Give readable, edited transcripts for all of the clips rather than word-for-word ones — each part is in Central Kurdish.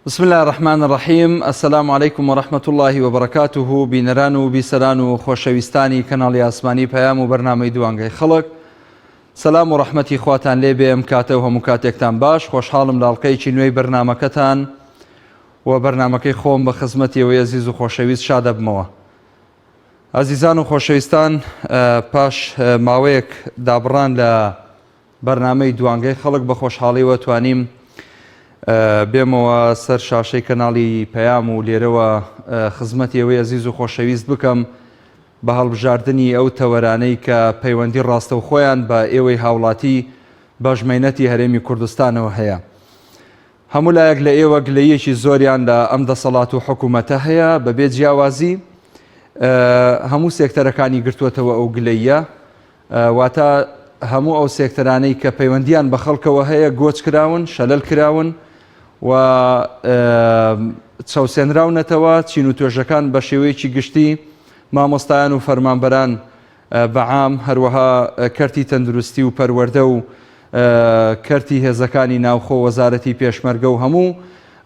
بسم الله الرحمن الرحيم. السلام عليكم ورحمة الله وبركاته. بینەران و بیسەران و خۆشەویستانی کەناڵی ئاسمانی پەیام و بەرنامەی دوانگەی خەڵک، سەلام و ڕەحمەتی خواتان لێ بێ. ئەم کاتە و هەموو کاتێکتان باش. خۆشحاڵم لە ئەڵقەیەکی نوێی بەرنامەکەتان و بەرنامەکەی خۆم بە خزمەتیەوەی عەزیز و خۆشەویست شادە بمەوە. عەزیزان و خۆشەویستان، پاش ماوەیەک دابڕان لە بەرنامەی دوانگەی خەڵک بە خۆشحاڵیەوە توانیم بێمەوە سەر شاشەی کەناڵی پەیام و لێرەوە خزمەتی ئەوەی عەزیز و خۆشەویست بکەم بە هەڵبژاردننی ئەو تەوەرانەی کە پەیوەندی ڕاستەوخۆیان بە ئێوەی هاوڵاتی بەژمەینەتی هەرێمی کوردستانەوە هەیە. هەموو لایەک لە ئێوە گلەیەکی زۆریان لە ئەم دەسەڵات و حکوومەتە هەیە، بەبێ جیاوازی هەموو سێکتەرەکانی گرتووەتەوە ئەو گلەیە، واتە هەموو ئەو سێکتەرانەی کە پەیوەندیان بە خەڵکەوە هەیە گۆچ کراون، شەلەل کراون و چاوسێنراونەتەوە. چین و توێژەکان بە شێوەیەکی گشتی، مامۆستایان و فەرمانبەران بەعام، هەروەها کەرتی تەندروستی و پەروەردە و کەرتی هێزەکانی ناوخۆ، وەزارەتی پێشمەرگە و هەموو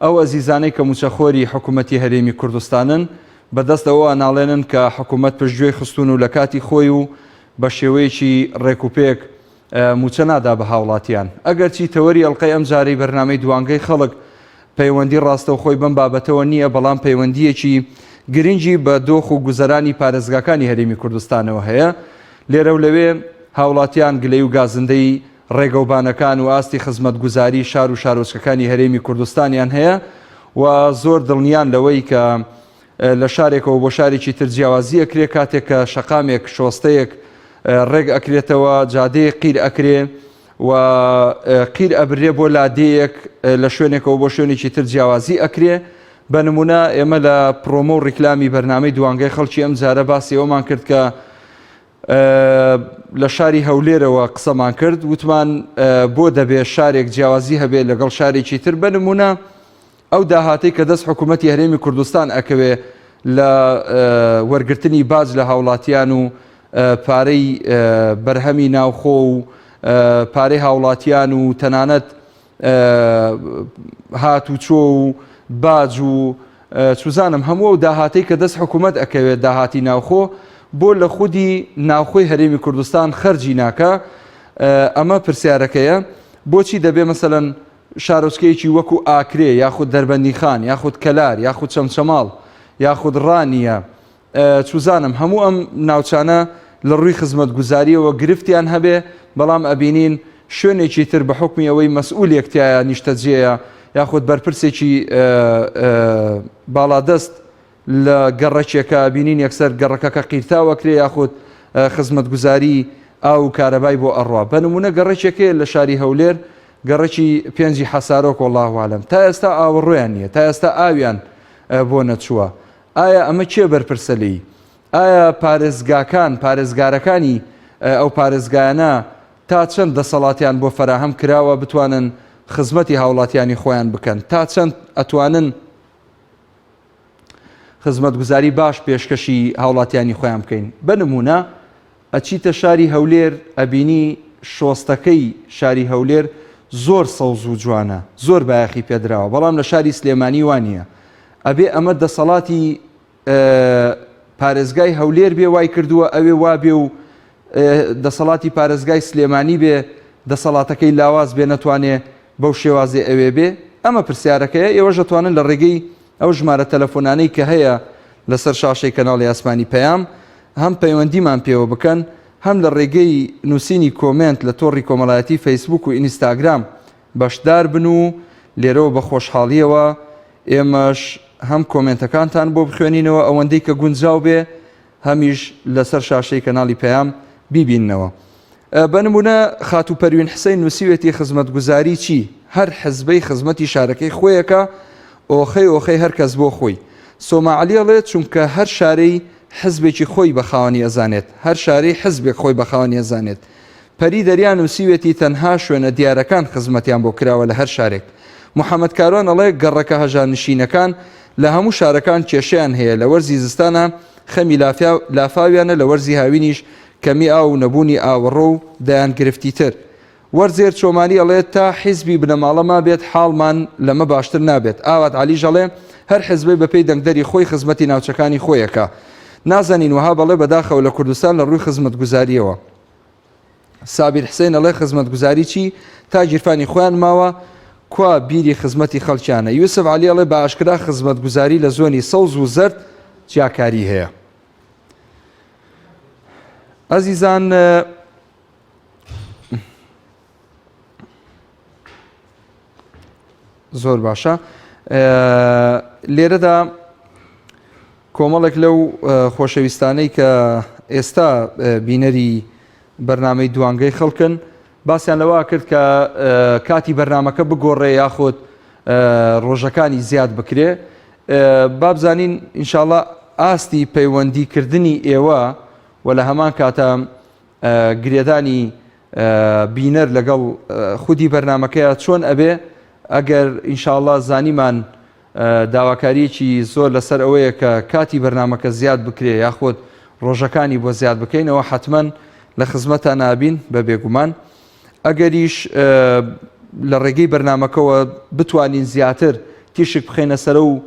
ئەو ئەزیزانەی کە موچەخۆری حکوومەتی هەرێمی کوردستانن بەدەستەوە ناڵێنن کە حکوومەت پشتگوێی خستون و لە کاتی خۆی و بە شێوەیەکی ڕێکوپێک موچە نادا بە هاوڵاتیان. ئەگەر چی تەوەری ئەڵقەی ئەم جارەی بەرنامەی دوانگەی خەڵک پەیوەندی ڕاستەوخۆی بەم بابەتەوە نییە، بەڵام پەیوەندیەکی گرنگی بە دۆخ و گوزەرانی پارێزگاکانی هەرێمی کوردستانەوە هەیە. لێرە و لەوێ هاوڵاتیان گلەی و گازندەی ڕێگەوبانەکان و ئاستی خزمەتگوزاری شار و شارۆچکەکانی هەرێمی کوردستانیان هەیە و زۆر دڵنیان لەوەی کە لە شارێکەوە بۆ شارێکی تر جیاوازی ئەکرێ، کاتێک کە شەقامێک شۆستەیەک ڕێگ ئەکرێتەوە، جادەیە قیر ئەکرێ و قیر ئەبرێ بۆ لادەیەک لە شوێنێکەوە بۆ شوێنێکی تر جیاوازی ئەکرێ. بە نمونە ئێمە لە پرۆمۆ و ڕیکلامی بەرنامەی دوانگەی خەڵکی ئەم جارە باسی ئەومان کرد کە لە شاری هەولێرەوە قسەمان کرد، وتمان بۆ دەبێت شارێک جیاوازی هەبێت لەگەڵ شارێکی تر. بە نمونە ئەو داهاتەی کە دەست حکوومەتی هەرێمی کوردستان ئەکەوێ لە وەرگرتنی باج لە هاوڵاتیان و پارەی بەرهەمی ناوخۆ و پارەی هاوڵاتیان و تەنانەت هات و چۆ و باج و چوزانم هەموو داهاتەی کە دەست حکوومەت ئەکەوێت داهاتی ناوخۆ بۆ لە خودی ناوخۆی هەرێمی کوردستان خەرجی ناکە. ئەمە پرسیارەکەیە بۆچی دەبێ مەسەلەن شارۆچکەیەکی وەکو ئاکرێ یاخود دەربەندی خان یاخود کەلار یاخود چەمچەماڵ یاخود ڕانیە چوزانم هەموو ئەم ناوچانە لە ڕووی خزمەتگوزاریەوە گرفتیان هەبێ، بەڵام ئەبینین شوێنێکی تر بە حکمی ئەوەی مەسئولێکتیایە نیشتەجێیە یاخود بەرپرسێکی باڵادەست لە گەڕەکێکە بینین یەکسەر گەڕەکەکە قیرتاوەکرێ یاخود خزمەتگوزاری ئاو کارەبای بۆ ئەڕوا. بە نمونە گەڕەکێکەیە لە شاری هەولێر، گەڕەکی پێنجی حەسارۆک وەڵڵاهو عالەم، تا ئێستا ئاوەڕۆیان نییە، تا ئێستا ئاویان بۆ نەچووە. ئایا ئەمە کێ بەرپرسە لێی؟ ئایا پارێزگارەکانی ئەو پارێزگایانە تا چەند دەسەڵاتیان بۆ فەراهەم کراوە بتوانن خزمەتی هاوڵاتیانی خۆیان بکەن؟ تا چەند ئەتوانن خزمەتگوزاری باش پێشکەشی هاوڵاتیانی خۆیان بکەین؟ بە نمونە ئەچیتە شاری هەولێر، ئەبینی شۆستەکەی شاری هەولێر زۆر سەوز و جوانە، زۆر بایەخی پێدراوە، بەڵام لە شاری سلێمانی وانە. ئەبێ ئەمە دەسەڵاتی پارێزگای هەولێر بێ وای کردووە، ئەوێ وابێ و دەسەڵاتی پارێزگای سلێمانی بێ دەسەڵاتەکەی لاواز بێ، نەتوانێ بەو شێوازێ ئەوێ بێ؟ ئەمە پرسیارەکەیە. ئێوەش دەتوانن لە ڕێگەی ئەو ژمارە تەلەفۆنانەی کە هەیە لەسەر شاشەی کەناڵی ئاسمانی پەیام هەم پەیوەندیمان پێوە بکەن، هەم لە ڕێگەی نووسینی کۆمنت لە تۆڕی کۆمەڵایەتی فەیسبوک و ئینستاگرام بەشدار بن و لێرەوە بە خۆشحاڵیەوە ئێمەش هەم کۆمنتەکانتان بۆ بخوێنینەوە، ئەوەندەی کە گونجاو بێ هەمیش لەسەر شاشەی کەناڵی پەیام بیبیننەوە. بە نمونە خاتو پەروین حسەین نووسیوێتی خزمەتگوزاری چی؟ هەر حزبەی خزمەتی شارەکەی خۆیەکە، ئۆخەی هەر کەس بۆ خۆی. سۆماعەلیەڵێت چونکە هەر شارەی حزبێکی خۆی بەخاوەنی ئەزانێت، هەر شارەی حزبێک خۆی بەخاوەنی ئەزانێت. پەری دەریان نووسیوێتی تەنها شوێنە دیارەکان خزمەتیان بۆ کراوە لە هەر شارێک. محەممەد کارۆن ئەڵێ گەڕەکە هەژارنشینەکان لە هەموو شارەکان کێشیان هەیە، لە وەرزی زستانە خەمی لافاویانە، لە وەرزی هاوینیش کەمی ئاو و نەبوونی ئاوەڕۆ و دایان گرفتی تر. وەرزێر چۆمانی ئەڵێت تا حیزبی بنەماڵەما بێت حاڵمان لەمە باشتر نابێت. ئاوات عەلی ژەڵێ هەر حیزبەی بەپێی دەنگدەری خۆی خزمەتی ناوچەکانی خۆیەکە. نازانین وها بەڵێ بەداخەوە لە کوردستان لە ڕووی خزمەتگوزاریەوە. سابیر حسێن ئەڵێ خزمەتگوزاری چی تا گیرفانی خۆیان ماوە کوا بیری خزمەتی خەڵکیانە. یوسف عەلی ئەڵێ بە ئاشکرا خزمەتگوزاری لە زۆنی سەوز و زەرد جیاکاری هەیە. ئەزیزان زۆر باشە. لێرەدا کۆمەڵێک لەو خۆشەویستانەی کە ئێستا بینەری بەرنامەی دوانگەی خەڵکن باسییان لەوە کرد کە کاتی بەرنمەکە بگۆڕێ یاخۆت ڕۆژەکانی زیاد بکرێ. بابزانین ئینشاءڵڵا ئاستی پەیوەندیکردنی ئێوە و لە هەمان کاتە گرێدانی بینەر لەگەڵ خودی بەرنمەکەیە چۆن ئەبێ ئەگەر ئینشاءڵڵا زانیمان داواکاریەکی زۆر لەسەر ئەوەیە کە کاتی بەرنمەکە زیاد بکرێ یاخۆت ڕۆژەکانی بۆ زیاد بکەینەوە حتمما لە خزمەتە نابین بە بێگومان. ئەگەریش لە ڕێگەی بەرنمەکەەوە بتوانین زیاتر تیشک بخێنە سەرە و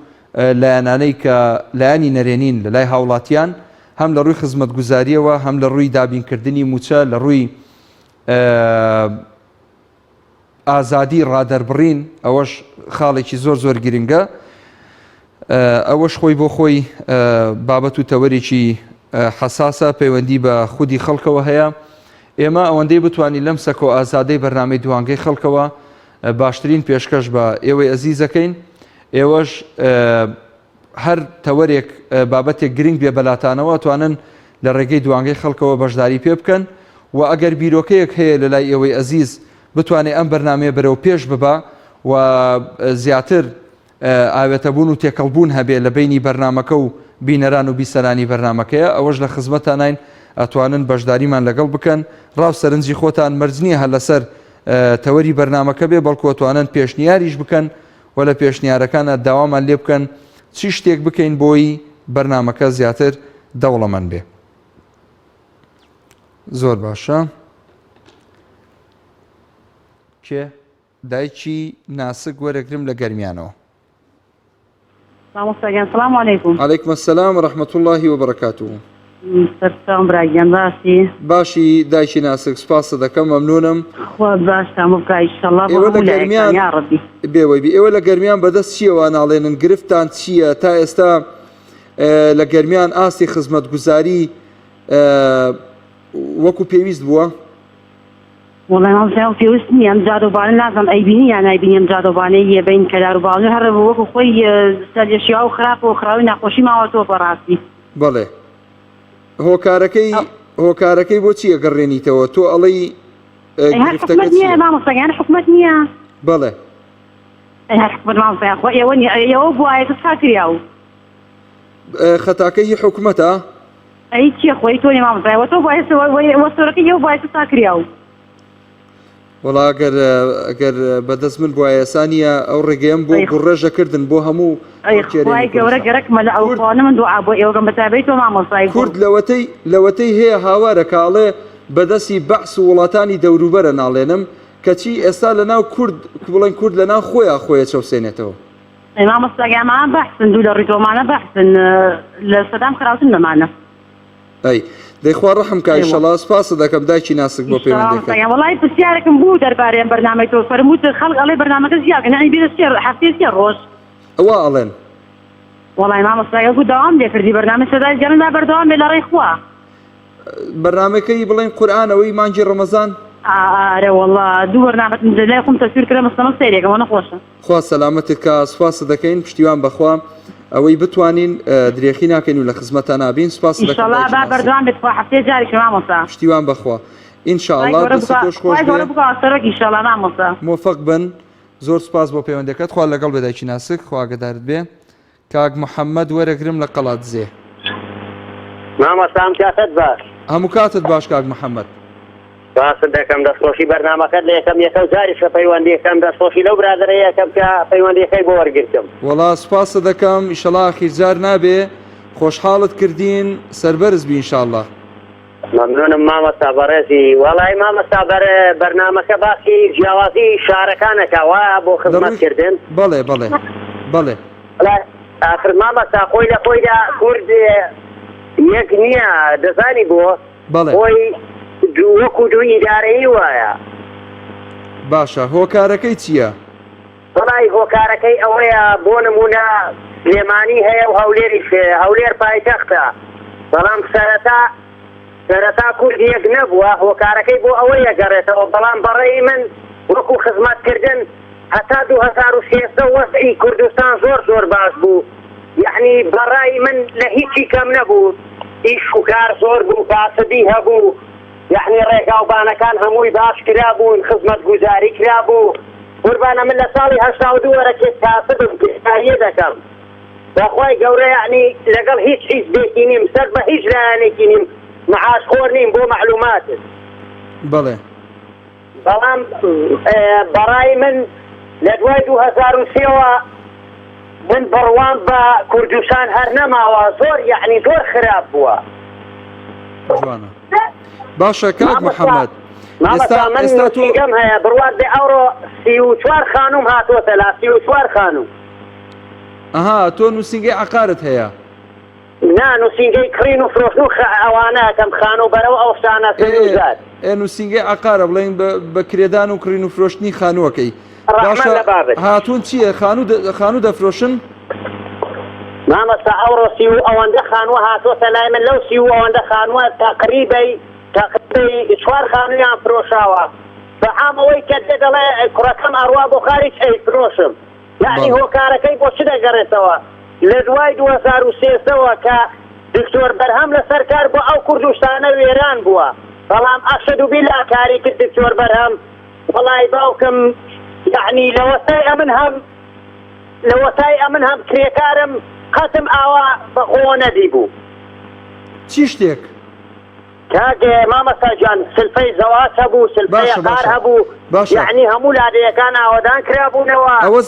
لایەنانەی کە لایانی نەرێنین لە لای هاوڵاتیان هەم لە ڕووی خزمەتگوزاریەوە هەم لە ڕووی دابینکردنی موچە لە ڕووی ئازادی ڕادەربڕین ئەوەش خاڵێکی زۆر زۆر گرنگە. ئەوەش خۆی بۆ خۆی بابەت و تەوەرێکی حساسە پەیوەندی بە خودی خەڵکەوە هەیە. ئێمە ئەوەندەی بتوانین لەم سەکۆ ئازادەی بەرنامەی دوانگەی خەڵکەوە باشترین پێشکەش بە ئێوەی ئەزیزەکەین. ئێوەش هەر تەوەرێک بابەتێک گرنگ بێ بەلاتانەوە توانن لە ڕێگەی دوانگەی خەڵکەوە بەشداری پێ بکەن و ئەگەر بیرۆکەیەک هەیە لە لای ئێوەی ئەزیز بتوانێت ئەم بەرنامەیە بەرەو پێش ببە و زیاتر ئاوێتەبوون و تێکەڵبوون هەبێ لە بینی بەرنمەکە و بینەران و بیسەرانی بەرنمەکەیە ئەوەش لە خزمەتانین ئەتوانن بەشداریمان لەگەڵ بکەن. ڕاو سەرنجی خۆتان مەرجنیە هەر لەسەر تەوەری بەرنمەکە بێ بەڵکو ئەتوانن پێشنیاریش بکەن و لە پێشنیارەکانە داوامان لێ بکەن چی شتێک بکەین بۆی بەرنمەکە زیاتر دەوڵەمەند بێ. زۆر باشە. کێ دایکی ناسک وەرەگرم لە گەرمیانەوە. سلام علیکم. علیکم السلام و رحمة الله و بەرەکاتوه. سەرچاوم براگیان باسی. باشی دایکی ناسک سپاس دەکەم مەمنونم. خوا باشتان بکە ئینشەڵڵا بۆ هەموو لایەکان یا ڕەبی. بێوەی ئێوە لە گەرمیان بەدەست چیەوە ناڵێنن گرفتان چییە تا ئێستا لە گەرمیان ئاستی خزمەتگوزاری وەکو پێویست بووە؟ وڵای مامۆستا پێویست نییە ئەم جادۆبانە نازانم ئەیبینی یان نایبینی ئەم جادۆبانەی یەبین کە داروباڵی هەر وەکو خۆی سەرجێشیا و خراپ و خراوی ناخۆشی ماوەتەوە بەڕاستی. بەڵێ هۆکارەکەی بۆچی ئەگەڕێنیتەوە تۆ ئەڵەی حکومەت نییە مامۆستاگیان حکومەت نییە. بەڵێ هەر حکومەت مامۆستا خۆ ئێوە بوایەتە چاکریا و خەتاکەی حکومەتە ئەی چیە خۆی تۆ نێ مامۆستایەوە تۆ وەستۆرەکەی ئێوە بوایەتە چاکریا و وڵا ئەگەر بەدەست من بوایەسانیە ئەو ڕێگەیەم بۆ ڕێژەکردن بۆ هەموو گەورە گەرەکمە لە ئەوخواانە من دوعا بۆ ئێوەگەم بەتابەی تۆ مامۆستای کورد لەوەتەی هەیە هاوارە کاڵێ بەدەستی بەحس و وڵاتانی دەوروبەرە ناڵێنم کەچی ئێستا لەناو کورد بڵێن کورد لەناو خۆیان چەوسێنێتەوە. مامۆستاگیامان بەحسن دوو لە ڕیتۆمانە بەحسن لە سەدام خراوتن لەمانە. ئەی دەیخوا ڕەحم کە ئینشەڵڵا سپاس دەکەم دایکی ناسک بۆ پەیوەندیەکەت. وەڵای پرسیارێکم بوو دەربارەی بەرنامەی تۆ فەرمووت خەڵک ئەڵێ بەرنامەکە زیادکەن ئەی بێتە هەفتەیە 3 ڕۆژ. ئەوە ئەڵێن. وەڵای مامۆستاگە بوو داوام لێ کردی بەرنامە سەدای گەرمدا بەردەوام بێ لە ڕێی خوا. بەرنامەکەی بڵێن قورئانەوەی مانگی ڕەمەزان؟ ئارە وەڵا دوو بەرنامەت لای خۆم تەسویر کردم مستەمە سەیرێکەوە نەخۆشە. خوا سەلامەتت کە سوپاس دەکەین پشتیوان بەخوا ئەوەی بتوانین درێخی ناکەین و لە خزمەتان نابین سپاس دەکەم. ئینشەڵڵا با بەردەوام بێت هەفتەیە جارێکی مامۆستا. پشتیوان بەخوا ئینشەڵڵا دەستی تۆش خۆش بێ ئینشەڵڵا مامۆستا. موفق بن. زۆر سپاس بۆ پەیوەندیەکەت خوا لەگەڵ بێ دایکی ناسک خوا ئاگادارت بێ. کاک محەممەد وەرەگرم لە قەڵاتزێ. مامۆستام کاتت باش. هەموو کاتت باش کاک محەممەد. باست دەکەم دەستخۆشی بەرنامەکەت لە یەکەم جاریش کە پەیوەندیەکەم دەستخۆشی لەو برادرەیەکەم کە پەیوەندیەکەی بۆ وەرگرتم. وەڵا سپاسە دەکەم ئیشەڵا ئاخیرجار نابێ خۆشحاڵت کردین سەربەرز بی ئینشاءڵڵا. ممنونم مامەستا بەڕێزی وەڵای مامەستا بەرنامەکە باسی جیاوازی شارەکانەکە وایە بۆ خزمەتکردن بەڵێ بەڵێ بەڵێ آخر مامەستا خۆی لە خۆیدا کورد یەک نییە دەزانی بۆ بەڵێ خۆی وەکو دوو ئیدارەیی وایە باشە هۆکارەکەی چییە؟ بەڵای هۆکارەکەی ئەوەیە بۆ نمونە سلێمانی هەیە و هەولێریش هەولێر پایتەختە بەڵام سەرەتا کوردی یەک نەبووە هۆکارەکەی بۆ ئەوەی یەگەڕێتەوە بەڵام بەڕێی من وەکو خزمەتکردن هەتا 2013 وەسعی کوردستان زۆر باش بوو یعنی بەڕای من لە هیچی کەم نەبوو ئیش و کار زۆر بوو کاسبی هەبوو یعنی ڕێگاوبانەکان هەمووی باش کرابوون خزمەت گوزاری کرابوو قوربانە من لە ساڵی 82 وەرەکێت کاسبم کردکاریە دەکەم بەخوای گەورە یعنی لەگەڵ هیچ حیزبێکی نیم سەر بە هیچ لایەنێکی نیم معاش خۆر نیم بۆ معلوماتت بەڵێ بەڵام بەڕای من لە دوای 2003ەوە من بڕوان بە کوردستان هەر نەماوە زۆر یعنی زۆر خراپ بووە جوانە باشە کاک محەممەد ئێستا من نووسینگەم هەیە بڕوات بێ ئەوڕۆ 34 خانوم هاتووەتە لا 34 خانوم ئەها تۆ نووسینگەی عقارت هەیە نا نووسینگەی کڕین و فرۆشت و ئەوانەکەم خانوو بەرەو ئەو شتانە سەرزاد نووسینگەی عقارە بڵێن بە کرێدان و کڕین و فرۆشتنی خانووەکەی هاتوون چییە خانوو دەفرۆشن مامەستا ئەوڕۆ سی و ئەوەندە خانووە هاتوۆتە لای من لەو سی و ئەوەندە خانووە تقریبەی 4 خانوویان فرۆشاوە بەعامەوەی کە دەڵێ کوڕەکەم ئەڕوا بۆ خارج ئەی فرۆشم یعنی هۆکارەکەی بۆ چ دەگەڕێتەوە لە دوای 2013ەوە کە دکتۆر بەرهەم لەسەر کار بۆ ئەو کوردستانە وێران بووە بەڵام ئەشەد و بیلا کاری کرد دکتۆر بەرهەم وەڵای باوکم یعنی لەوەسای ئەمن هەم کرێکارم قەتم ئاوا بەخۆ نەدی بوو چی شتێک کاگێ مامەستا جان سلفەی زەواج هەبوو سلفەی قار هەبوو یعنی هەموو لادەیەکان ئاوەدان کرابوونەوە ئەوە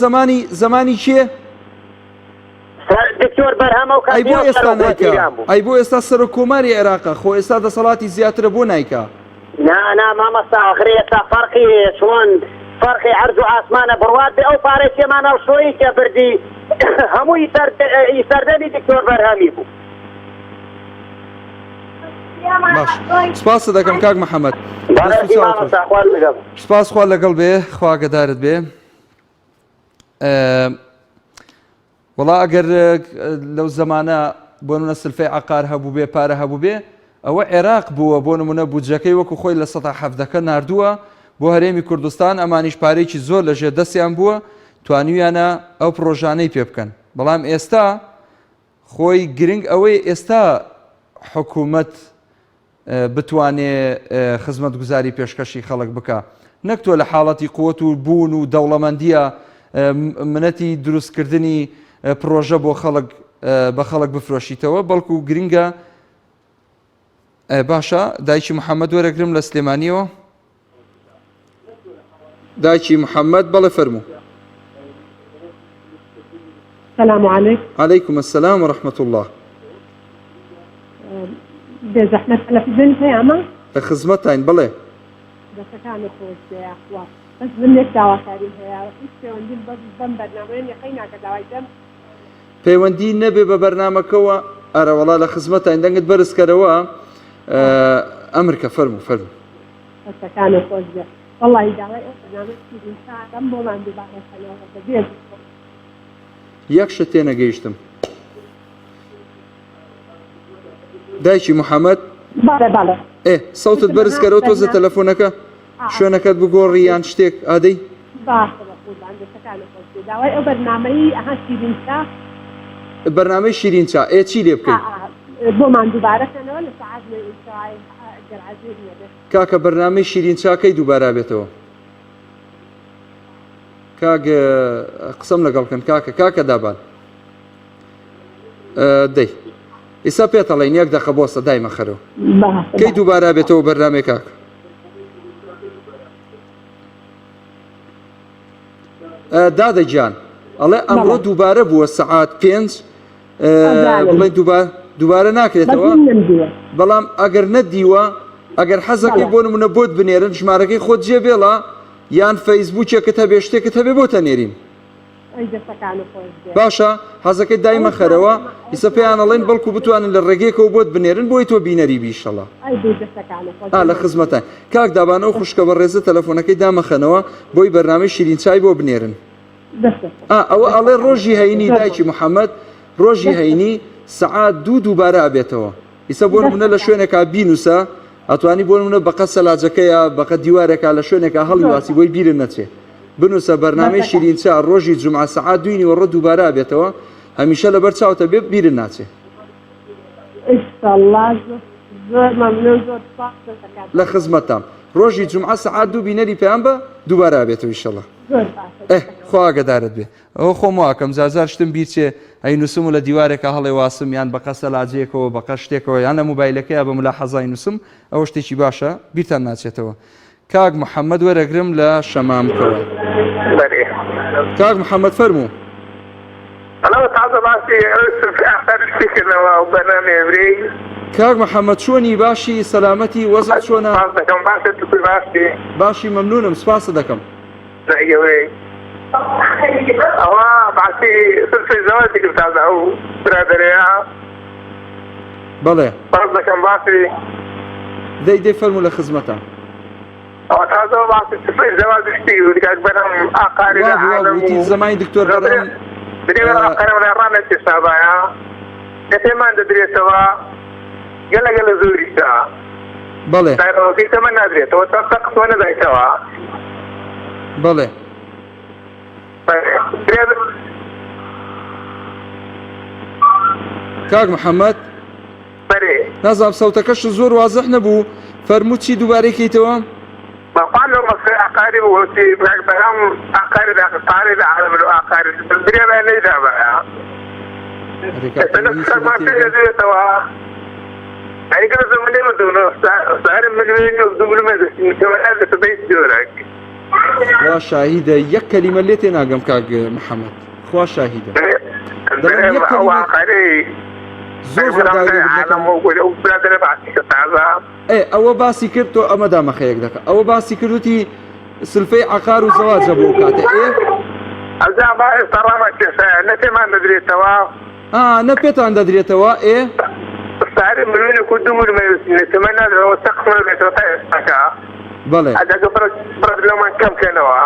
زمانی چیە؟ دکتۆر بەرهەمە و ئەی بۆ ئێستا نایکا ئەی بۆ ئێستا سەر کۆماری عێراقا خۆ ئێستا دەسەڵاتی زیاترە بۆ نایکا نا مامەستا ئاخرێ ئێستا فەرقی چۆن فەرقی عەرز و ئاسمانە بڕوات بێ ئەو پارەی تێمان هەڵشۆیی کە بردی هەمووی سەردەمی دکتۆر بەرهەمی بوو باش سپاس دەکەم کاک محەممەد سپاس خوا لەگەڵ بێ خوا گەدارت بێ وڵا ئەگەر لەو زەمانە بۆ نمونە سلفەی عقار هەبوو بێ پارە هەبوو بێ ئەوە عێراق بووە بۆ نمونە بودجەکەی وەکو خۆی لە 17 ناردووە بۆ هەرێمی کوردستان ئەمانیش پارێکی زۆر لەژێر دەستیان بووە توانیویانە ئەو پرۆژانەی پێ بکەن بەڵام ئێستا خۆی گرنگ ئەوەی ئێستا حکوومەت بتوانێ خزمەت گوزاری پێشکەشی خەڵک بکە نەک تۆ لە حاڵەتی قووەت و بوون و دەوڵەمەندیە منەتی دروستکردنی پرۆژە بۆ بە خەڵک بفرۆشیتەوە بەڵکو گرنگە باشە دایکی محەممەد وەرەگرم لە سلێمانیەوە دایکی محەممەد بەڵێ فەرموو السلام عليكم. عليكم السلام ورحمة الله. بزحمة تلفزيون هي أما؟ خدمتين بلى. بس كان يخوش يا أخوة. بس بدنا دعوة كريم هي. إيش عندي برنامجين يقينا كدعوة. پەیوەندی نەبێ بە بەرنامەکەوە ئەرە وەڵا لە خزمەتان دەنگت بەرز کەرەوە ئەمرکە فەرموو بەستەکانە خۆش بێ وەڵی داوای ئەو بەرنامەی ئینشاءڵڵا بۆمان دووبارە خەلەوە یەک شت تێنەگەیشتم دایکی محەممەد سەوتت بەرز کەرەوە تۆزە تەلەفۆنەکە شوێنەکەت بگۆڕی یان شتێک ئادەی داوای ئەو بەرنامەی ئەها شیرینچا بەرنامەی شیرینچا چی لێ بکەیت بۆمان دووبارەکەنەوە لە سەعات کاکە بەرنامەی شیرینچاکەی دووبارە بێتەوە کاک قسەم لەگەڵکەن کاکە دابان دەی ئێستا پێتەڵێن یەک دەخە بۆستە دایمە خەرەوە کەی دووبارە بێتەوە بەرنامەی کاکە دادەگیان ئەڵێ ئەمڕۆ دووبارە بووە سەعات 5 بڵێ دووبارە ناکرێتەوە بەڵام ئەگەر نەدیوە ئەگەر حەزەکەی بۆ نمونە بۆت بنێرن ژمارەکەی خۆت جێبێڵە یان فەیسبوکێکت هەبێ شتێکت هەبێ بۆتە نێرین باشە حەزەکەی دایمە خەرەوە ئیسە پێیان ئەڵێن بەڵکو بتوانن لە ڕێگەیەکەوە بۆت بنێرن بۆی تۆ بینەری بیشەڵە لە خزمەتە کاک دابانە و خوشکە بە ڕێزە تەلەفۆنەکەی دامەخەنەوە بۆی بەرنامەی شیرین چای بۆ بنێرن ئەوە ئەڵێ ڕۆژی هەینی دایکی محەممەد ڕۆژی هەینی سەعات دووبارە ئابێتەوە ئیسە بۆ نمونە لە شوێنێکا بینوسە ئەتوانی بۆ نمونە بەقە سەلاجەکەیە بەقە دیوارێکا لە شوێنێکە هەڵی واسی بۆی بیرن نەچێ بنووسە بەرنامەی شیرین چا ڕۆژی جومعە سەعات دوینی وەڕۆ دووبارە ئابێتەوە هەمیشە لەبەر چاوتە بێ بیرن ناچێ لە خزمەتام ڕۆژی جومعە سەعات دوو بینەری پێیان بە دووبارە ئابێتەوە ئیشەڵڵا خوا ئاگادارت بێ ئەوە خۆم واکەم زارزار شتم بیرچێ ئەی نووسم و لە دیوارێکە هەڵێ واسم یان بەقە سەلاجەیەکەوە بەقە شتێکەوە یان لە مۆبایلەکەیە بە ملاحەزای نووسم ئەوە شتێکی باشە بیرتان ناچێتەوە کاک محەممەد وەرەگرم لە شەمامکەوە کاک محەممەد فەرموو کاک محەممەد چۆنی باشی سەلامەتی وەزع چۆنە باشی مەمنونم سپاسە دەکەم ئەوە باسی سلسلەی زەواجی تازە ئەو برادەرەیە بەڵێ باس دەکەم باسی دەی فەرموو لە خزمەتە ئەوە تازەوە باسی سلسلەی زەواج شتی و دیکە بەرەم ئاقاری لە عالەم و زەمانی دکتۆر بەرەم درێ ئاقارەم لە ڕانەتی سابایە کە پێمان دەدرێتەوە گەلە زۆریدا بەڵێ تایڕۆزی تەمە نادرێتەوە تا قسوە نەدایتەوە بەڵێ کاک محەممەد نازام سەوتەکەش زۆر وازەح نەبوو فەرموو چی دووبارەیکەیتەوە بەقال مەسخی عقاری وتی بەرام عقاری عقاری لە عالم عقاری درێ بە نەیدا بەیە دێتەوە ئەیگە زمانی مەدونە سارم مجوێنی و دوبلمە دەستێتە بەیت جۆرەك خوا شاهیدە یەک کەلیمە لێ تێ ناگەم کاک محەممەد خوا شاهیدە ئەوە باسی کرد تۆ ئەمە دامەخەیەک دەکە ئەوە باسی کردوتی سلفەی عقار و زەواجە بۆ کاتە نە پێمان دەدرێتەوە نە پێتان دەدرێتەوە ساری ملوونی کو دوو ملمە نادرەوە سەقمە بێتەوە تا ئێستاکە بەڵێ لەمان کەم کەنەوە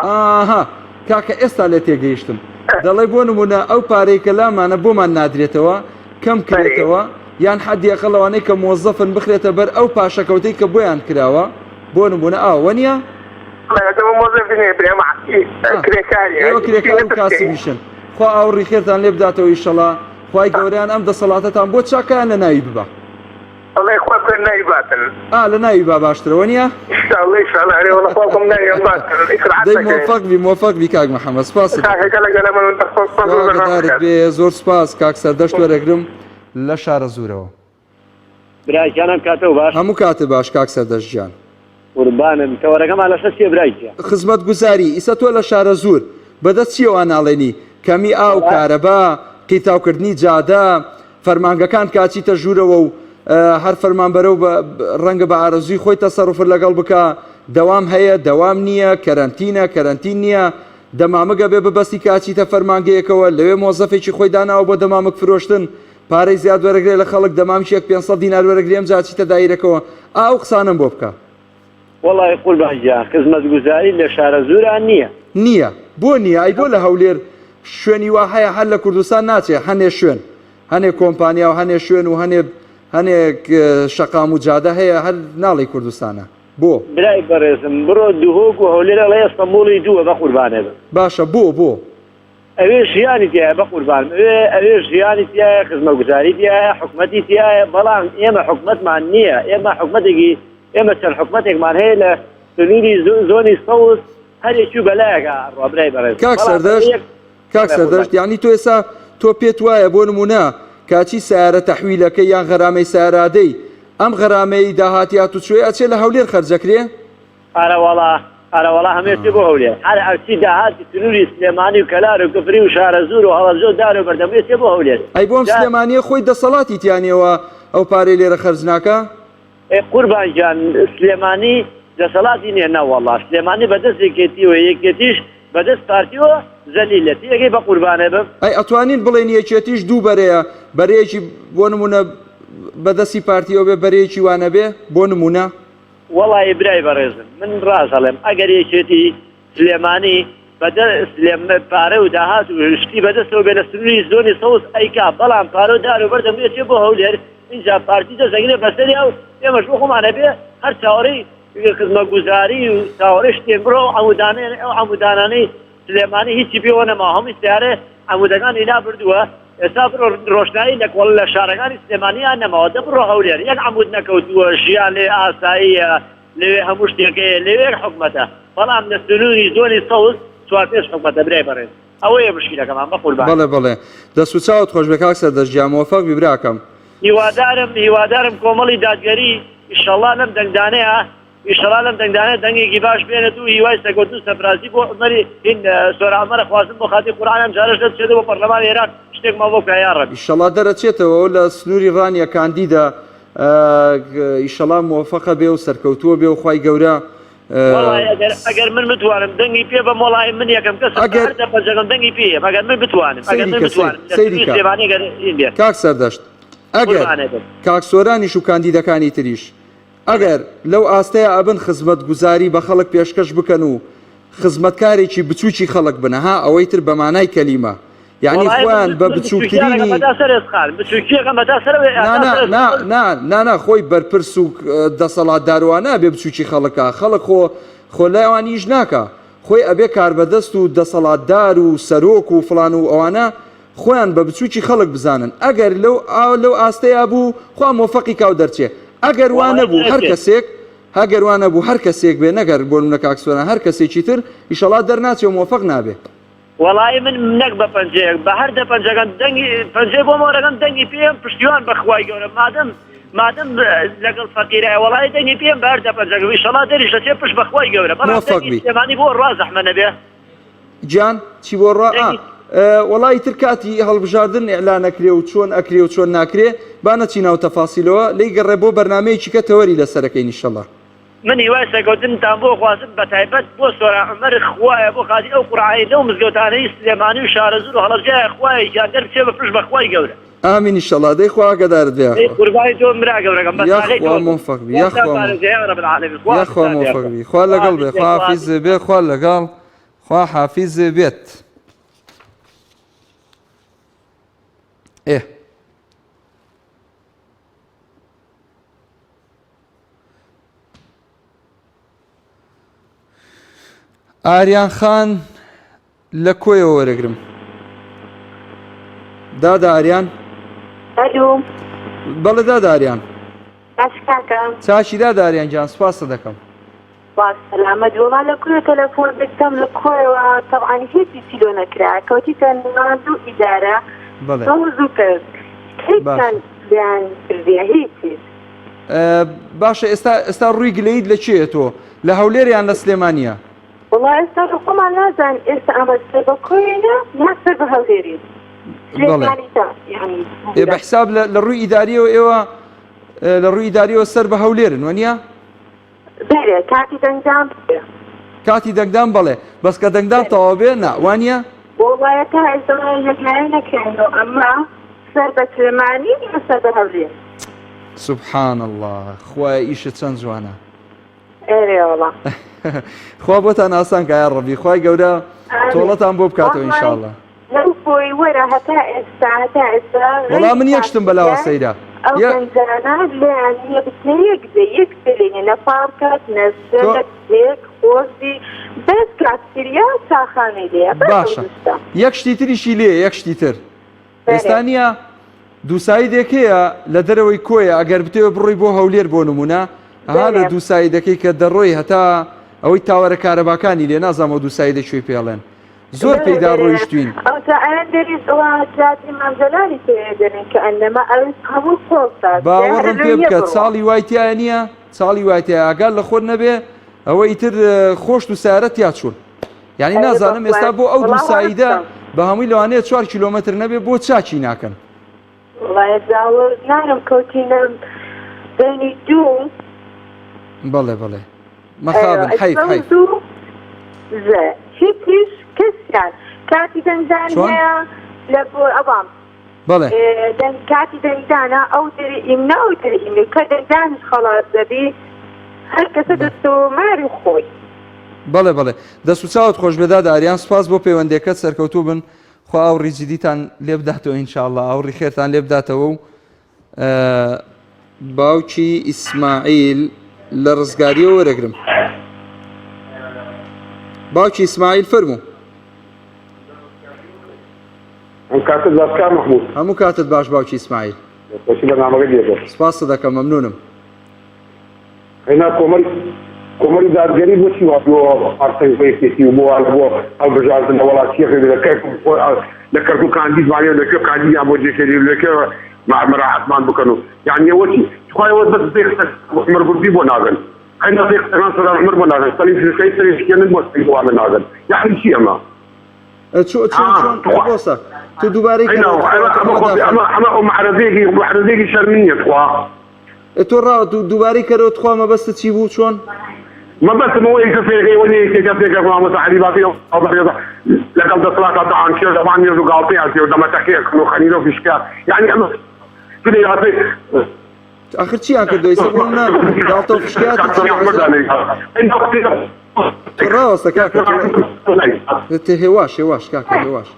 کاکە ئێستا لێ تێگەیشتم دەڵێ بۆ نمونە ئەو پارەی کە لامانە بۆمان نادرێتەوە کەم کرێتەوە یان حەدیەقە لەوانەی کە مۆزەفن بخرێتە بەر ئەو پاشەکەوتەی کە بۆیان کراوە بۆ نمونە ئاوە نییە ئێوە کرێکاری و کاسبیشن خوا ئاوڕی خێرتان لێ بداتەوە ئیشەڵا خوای گەوریان ئەم دەسەڵاتەتان بۆ چاکیان لە ناوی ببە لە ناوی با باشترەوە نییە موفق بی کاک محەممەد سپاس بێ زۆر سپاس کاک سەردەشت وەرەگرم لە شارە زوورەوە برایجانم کاتەوە باش هەموو کاتە باش کاک سەردەشت گیان قوربانم تەوەرەکەمان لە شەسیە برایجە خزمەت گوزاری ئیسە تۆ لە شارە زوور بەدەست چیەوە ناڵێنی کەمی ئاو کارەبا قیتاوکردنی جادە فەرمانگەکان کاچیتە ژوورەوە و هەر فەرمانبەرە و ڕەنگە بە ئارەزوی خۆی تەسەڕوفر لەگەڵ بکە دەوام هەیە دەوام نییە کەرەنتین نییە دەمامەگە بێ ببەستی کاچیتە فەرمانگەیەکەوە لەوێ مۆزەفێکی خۆی داناوە بۆ دەمامک فرۆشتن پارەی زیاد وەرەگرێ لە خەڵک دەمامشێک 500 دینار وەرەگرێم جاچیتە دایرەکەەوە ئاو قسانم بۆ بکە وەڵی قوربانجان خزمەت گوزاری لە شارە زووران نییە بۆ نییە ئەی بۆ لە هەولێر شوێنی وا هەیە هەر لە کوردستان ناچێ هەنێ شوێن هەنێ کۆمپانیا و هەنێ شوێن و هەنێک شەقام و جادە هەیە هەر ناڵی کوردستانە بۆ برای بەڕێزم بڕۆ دوهۆک و هەولێرە لە ئەستەمبوڵی دووە بە قوربانێ باشە بۆ ئەوێ ژیانی تایە بە قوربان ئەوێ ژیانی تایە خزمەتگوزاری تایە حکومەتی تایە بەڵام ئێمە حکومەتمان نییە ئێمە حکومەتێکی ئێمە چەند حکومەتێکمان هەیە لە سنووری زۆنی سەوز هەرێکی بەلایەکە ڕابرای بەڕێز کاک سەردەشت یعنی تۆ ئێستا تۆ پێت وایە بۆ نمونە کاچی سیارە تەحویلەکە یان غەرامەی سیارادەی ئەم غەرامەی داهاتیات و چوێ ئەچێ لە هەولێر خەرجەکرێ ئارەوەڵا ئەرە وەڵا هەمێستی بۆ هەولێر هەر ئەرچی داهاتی سنووری سلێمانی و کەلار و کفری و شارەزور و هەڵەبجە و دار و بەردەمێستی بۆ هەولێر ئەی بۆم سلێمانیە خۆی دەسەڵاتی تیانەوە ئەو پارەی لێرە خەرج ناکە قوربان گیان سلێمانی دەسەڵاتی نییە نەوەڵا سلێمانی بەدەست یەکێتیوە یەکێتیش بەدەست پارتیەوە زەلیلەتی یەکەی بە قوربانە بم ئەی ئەتوانین بڵێن یەکێتیش دوو بەرەیە بەرەیەکی بۆ نمونە بەدەستی پارتیەوە بێ بەرەیەکی وانە بێ بۆ نمونە وەڵی برای بەڕێزم من ڕاست هەڵێم ئەگەر یەکێتی سلێمانی پارە و داهات و شتی بەدەستەوە بێ لە سنووری زۆنی سەوز ئەیکا بەڵام پارە و دار و بەردەمێتی بۆ هەولێر اینجا پارتی دەزەگرێ بەسەریا و ئێمەش بۆ خۆمانە بێ هەر چاوەڕێی خزمەتگوزاری و چاوەڕێ شتێن بڕۆ عەمودانانەی سلێمانی هیچی پێوە نەما هەمووی سیارێ عەمودەکانی لا بردووە ئێستا بڕۆ ڕۆشنایی لە شارەکانی سلێمانیان نەماوە دەبڕۆ هەولێر یەک عەمود نەکەوتووە ژیان لێ ئاساییە لەوێ هەموو شتێکەیە لەوێ حکومەتە بەڵام لە سنووری زۆنی سەوز چوار پێش حکومەتە برای بەڕێز ئەوەیە مشکلەکەمان بە قوربان بەڵێ بەڵێ دەست و چاوت خۆش بە کاک سەردەشجیا موفەق بی براکەم هیوادارم کۆمەڵی دادگەری ئیشەڵا لەم دەنگدانەیە ئیشەڵا لەم دەنگدانەیە دەنگێکی باش بێنێت و هیوای سەرکەوتن سەرفرازی بۆ عومەری هین سۆرە عومەرە خوازم بۆ خاتی قورئانم جارش دەچێتەوە بۆ پەرلەمانی عێراق شتێکمان بۆ کە یا ڕەبی ئیشەڵا دەرەچێتەوە لە سنووری ڕانیە کاندیدا ئیشەڵا موفەقە بێ و سەرکەوتووە بێ و خوای گەورە ئەگەر من بتوانم دەنگی پێ بە مۆڵای من یەکەم کەس دەپەنجەکەم دەنگی پێ ئەگەر من بتوانم کاک سەردەشت ئەگەر کاک سۆرانیش و کاندیدەکانی تریش ئەگەر لەو ئاستەیە ئەبن خزمەت گوزاری بە خەڵک پێشکەش بکەن و خزمەتکارێکی بچووکی خەڵک بنە ها ئەوەی تر بە مانای کەلیمە یعنی خۆیان بە بچووکترینی نانا خۆی بەرپرس و دەسەڵات داروانە بێ بچووکی خەڵکە خەڵک خۆ لایوانیش ناکە خۆی ئەبێ کاربەدەست و دەسەڵاتدار و سەرۆک و فلان و ئەوانە خۆیان بە بچووکی خەڵک بزانن ئەگەر لەو ئاستەیە بوو خوا مۆفەقی کاو دەرچێ ئەگەر وانە بوو هەر کەسێک بێ نەگەر بۆ منە کاک سۆران هەر کەسێکی تر ئیشەڵا دەرناچێ و مۆفەق نابێ وەڵی من نەک بە پەنجەیەک بە هەر دە پەنجەکان دەنگی پەنجەی بۆ مۆرەکەم دەنگی پێم پشتیوان بەخوای گەورە مادەم لەگەڵ فەقیرایە وەڵی دەنگی پێم بە هەر دە پەنجەکە ئیشەڵا دەریش دەچێ پشت بەخوای گەورە بەڵام دەنگی سلێمانی بۆ ڕازەحمە نەبێ گیان چی بۆ وەڵی تر کاتی هەڵبژاردن ئێعلان ئەکرێ و چۆن ئەکرێ و چۆن ناکرێ با نەچی ناو تەفاسیلەوە لی گەڕێ بۆ بەرنامەیەکی کە تەوەری لەسەرەکەی ئینشەڵڵا من هیوای سەرکەوتنتان بۆ خوازم بە تایبەت بۆ سۆرە عومەر خوایە بۆ خاتی ئەو قورعایی لەو مزگەوتانەی سلێمانی و شارەزور و هەڵەبجەیە خوایە گیاندەر بچێ بە پشت بەخوای گەورە ئامین ئینشەڵڵا دەی خوا ئاگادارت بێ قوربانی تۆ مرا گەورەکەم یاخوا مۆفەق بی یاخوا مۆفەق بی خوا لەگەڵ بێ خوا حافیز بێ خوا لەگەڵ خوا حافیز بێت ئاریان خان لە کۆیەوە وەرەگرم دادا ئاریان بەڵێ دادا ئاریان چاچی دادا ئاریان گیان سوپاسە دەکەم سلامت وڵا لە کوێ تەلەفۆن دەکەم لە کۆیەوە تەبعانی هیچی چیلۆ نەکرا کەوتیتە نماندوو ئیدارە زوو کرد هیچیان بیان کردیە هیچی باشە ئێستا ڕووی گلەیت لە چێە تۆ لە هەولێریان لە سلێمانیە وڵا ئێستا خۆمان نازان ئێستا ئەمەسەر بە کۆیە یاسەر بە هەولێری بە حساب لە ڕووی ئیداریەوە ئێوە لە ڕووی ئیداریەوە سەر بە هەولێرن وەنیە کاتی دەنگدان بەڵێ بەس کە دەنگدان تەواو بێ ناوانە وڵایە تا ئێستا یەکلای نەکەینەوە ئەمما سەر بە سلێمانی سەر بە هەولێر سوبحان الله خوای ئیشت چەند جوانە ئێرێوەڵا خوا بۆتان ئاسان کە یا ڕەبی خوای گەورە تۆڵەتان بۆ بکاتەوە ئینشاءڵڵا لەو بۆی وەرە هەتا ئێستا وەڵام من یەکشتم بەلاوە سەیرە ئەو گەنجانە لێیان یەک دلێنێ نە پارکات نەسێک خۆزی بەس کاتسیریا چاخانەی لێ باشە یەک شتی تریشی لێ یەک شتی تر ئێستا نییە دووسایدێکەیە لە دەرەوەی کۆیە ئەگەر بتێوە بڕۆی بۆ هەولێر بۆ نمونە ها لە دووسایدەکەی کە دەڕۆی هەتا ئەوەی تاوەرە کارەباکانی لێ نازانەوە دووسایدە کوێی پێڵێن زۆر پێیدا ڕۆیشتوین باوەڕم پێ بکە چاڵی وای تایە نییە چاڵی وای تایە ئاگال لە خۆت نەبێ ئەوە ئیتر خۆشت و سیارەت یا چۆن یعنی نازانم ئێستا بۆ ئەو دووساییدا بە هەمووی لەوانەیە 4 کیلۆمەتر نەبێ بۆ چاچی ناکەن نارم کەوتینە بینی دوو بەڵێ بەڵێ مەخابن حیف هیچیش کەسیان کاتی دەنگدان هەیە لە بۆ ئەوام بەڵێ کاتی دەنگدانە ئەو دەرئیمنە ئەو دەرئیمنە کە دەنگدانش خەڵات دەبی هەر کەسە دەست و ماری خۆی بەڵێ بەڵێ دەست و چاوت خۆش بێدا داریان سپاس بۆ پەیوەندیەکەت سەرکەوتوو بن خوا ئاوڕی جدیتان لێ بداتەوە ئینشاءڵڵا ئاوڕی خێرتان لێ بداتەوە و باوکی ئیسماعیل لە ڕزگاریەوە وەرەگرم باوکی ئیسماعیل فەرموو کاتت باشکار محمود هەموو کاتت باش باوکی ئیسماعیل سپاس دەکەم مەمنونم هێنا کۆمەڵی دادگەری بۆچی وا بۆ ئارسەی و بۆ هەڵبژاردن لە وڵاتیەکە لە کەرکووکاندی زانێ لەکوێ کاندیان بۆ جێشێری لەکوێ مەراحەتمان بکەن و یعنی ئەوەچی خوایەوە بەس مەرگوردی بۆ ناگەن هێنا قسەکان سەدان عومەر بۆ ناگەن سەلی فشەی سەرێشکێنن بۆ سەی بۆوانە ناگەن یعنی چی ئەمە چۆن بۆسە تو دووبارەی ئەمە ئەو محرەزێکی شەرمینیە خوا تۆ ڕاو دووبارەی کەرەوە تخوا مەبەستە چی بوو چۆن مەبەستمەوە ئیکە فێرەوەنیەکە پێکە وڵامەتە حەلیباتی لەگەڵ دەسڵاتە داهانکێ دەبان نێژ و گاڵتەیان تێ و دەمەتەکەیەکن و خەنیرە و فیشکە یعنی ئەمە آخر چیان کردو ئێستا بۆ گاڵتە و فشکات ڕاوەستە کاکە هێواش کاکە هێواش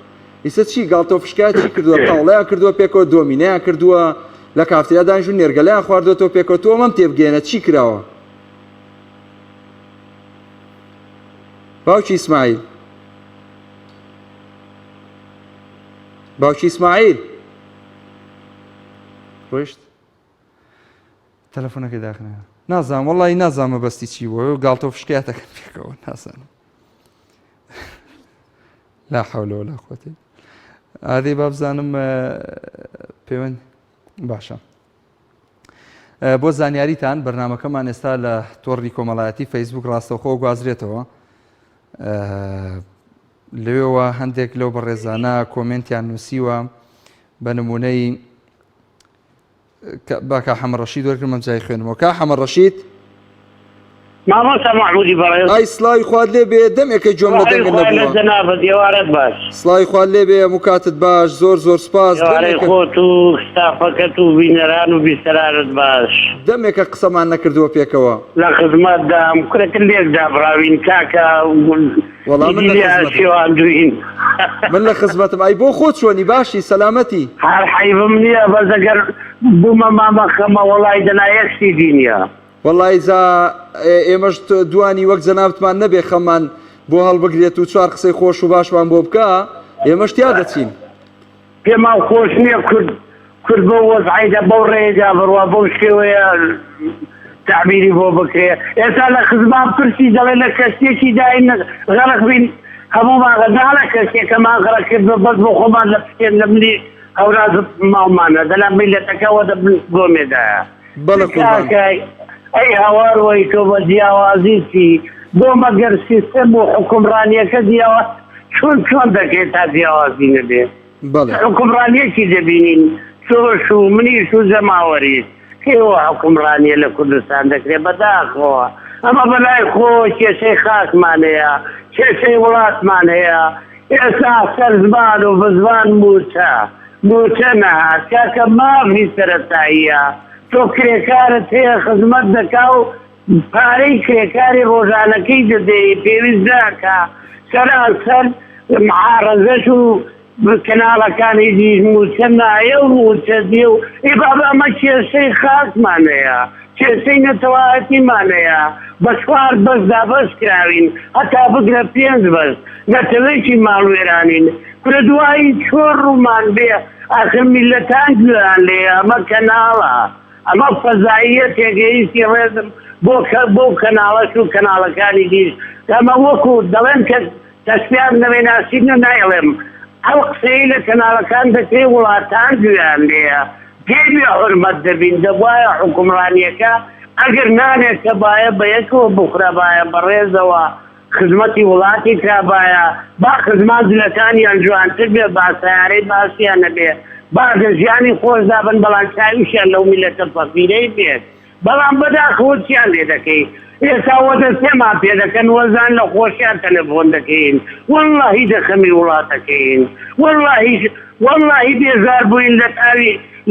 ئیستا چی گاڵتە و فشکات چی کردووە تاوڵەیان کردووە پێکەوە دۆمینەیان کردووە لە کافتریا دانیشتون نێرگەلەیان خواردوێتەوە پێکەوە تۆ ئەمەم تێبگەێنە چی کراوە باوکی ئیسماعیل ڕۆیشت تەلەفۆنەکەی داخنە نازانم وەڵی نازانمە بەستی چی بووە گاڵتە و فشکاتەکەم پێکەوە نازانم لا حول ولا قوة ئادەی با بزانم پەیوەند باشە بۆ زانیاریتان بەرنامەکەمان ئێستا لە تۆڕی کۆمەڵایەتی فەیسبوک ڕاستەوخۆ گوازرێتەوە لەوێەوە هەندێک لەو بەڕێزانە کۆمنتیان نووسیوە بە نمونەی باکە حەمە ڕەشید وەرگرمەم جای خوێنمەوە کا حەمە ڕەشید مامۆستا محمودی بەڕێز ئای سڵاوی خوارد لێ بێ دەمێکە جۆم لە دەنگە نەبووە جەنابە دیوارەت باش سڵاوی خوارد لێ بێ هەموو کاتت باش زۆر سپاس دیوارەی خۆت و ستافەکەت و بینەران و بیسەرارت باش دەمێکە قسەمان نەکردووە پێکەوە لە خزمەتدام کوڕێکت لێکدا بڕاوین کاکە شێوان دوین من لە خزمەتم ئای بۆ خۆت چۆنی باشی سەلامەتی هەر حەیبم نییە بەس ئەگەر بوومە مامەخەمە وەڵای دەنایەکسی دینیە وەڵی زا ئێمەش دوانی وەک جەنابتمان نەبێ خەمان بۆ هەڵبگرێت و چوار قسەی خۆش و باشمان بۆ بکە ئێمەش تیا دەچین پێما خۆش نییە کورد بۆ وەزعیدا بەو ڕێدا بڕوا بەو شێوەیە تعبیری بۆ بکرێ ئێستا لە خزمان پرسی دەڵێ لە کەسێکی داین غەرق بین هەمومان غەدا لە کەسێکەمان غەرق کرد بەس بۆ خۆمان لە پشتێن لە منی هەوراز ماڵمانە دەلا میلەتەکەەوە دەبن بۆ مێدایە ئەی هاوارەوەی تۆ بە جیاوازیتی بۆ مەگەر سیستەم و حکومڕانیەکە دیاوە چۆن دەکەێت تا دیاوازی نەبێ حکومڕانیەکی دەبینین تۆش و منیش و زەماوەری کێوە حکومڕانیە لە کوردستان دەکرێت بەداخەوە ئەمە بەلای خۆ کێشەی خاکمان هەیە کێشەی وڵاتمان هەیە ئێستا سەرزمان و بزمان موچە نەهات کاکە مافی سەرەتاییە تۆ کرێکارت هەیە خزمەت دەکا و پارەی کرێکاری ڕۆژانەکەی دەدەی پێویست داکە سەرانسەر معارەزەش و کەناڵەکانی دیش موچە نایە و موچە دیێ و ئێبابە ئەمە کێشەی خاکمان هەیە کێشەی نەتەواەتیمان هەیە بە چوار بەشدا بەش کراوین هەتا بگرە 5 بەش نەتەوەیکی ماڵوێرانین کورە دوایی چۆر ڕوومان بێ ئاخر میلەتان گویان لێ ئەمە کەناڵە ئەمە فەزاییە تێگەیشتی ڕێزم بۆ کەناڵەش و کەناڵەکانی دیش ئەمە وەکو دەڵێن کە تەسپیان نەوێناسیینە نایڵێم ئەو قسەی لە کەناڵەکان دەکرێ وڵاتان گویان لێە پێوی حرمەت دەبین دەبواە حکومڕانیەکە ئەگەر نانێت کە باە بە یەکەوە بخرابایە بەڕێزەوە خزمەتی وڵاتی کرابایە با خزمان جلەکانیان جوانتر بێ با سیارەی باسییان نەبێ با گەژیانی خۆش دابن بەڵام چاویشیان لەو میلەتە فەقیرەی بێت بەڵام بەداخەوەچیان لێ دەکەی ئێستا وەدە سێمان پێ دەکەن وەزان لە خۆشیان تەلەفۆن دەکەین وەڵڵاهی دەخەمی وڵاتەکەین وەڵڵاهی بێزار بووین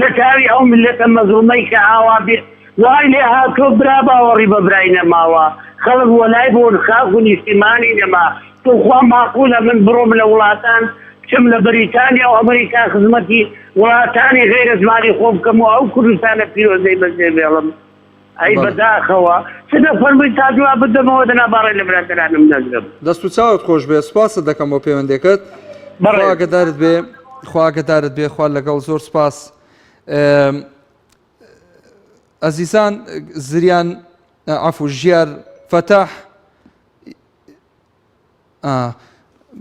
لە تاوی ئەو میلەتە مەزڵومەی کە ئاوا بێت وای لێ هاتۆ برا باوەڕی بە برای نەماوە خەڵک وەلای بۆن خاک و نیشتیمانی نەما توخوا ماقولە من بڕۆم لە وڵاتان بچم لە بەریتانیا و ئەمریکا خزمەتی وڵاتانی غیرە زمانی خۆ بکەم و ئەو کوردستانە پیرۆزەی بەجێ بێڵم ئەی بەداخەوە چ دەفەرمووی تا جواب بدەمەوە دەناباڕێ لە برادرانم نەگرم دەست و چاوت خۆش بێ سپاست دەکەم بۆ پەیوەندێکت خوا ئاگدارت بێ خوا لەگەڵ زۆر سپاس ئەزیزان زریان عەفو ژیار فەتاح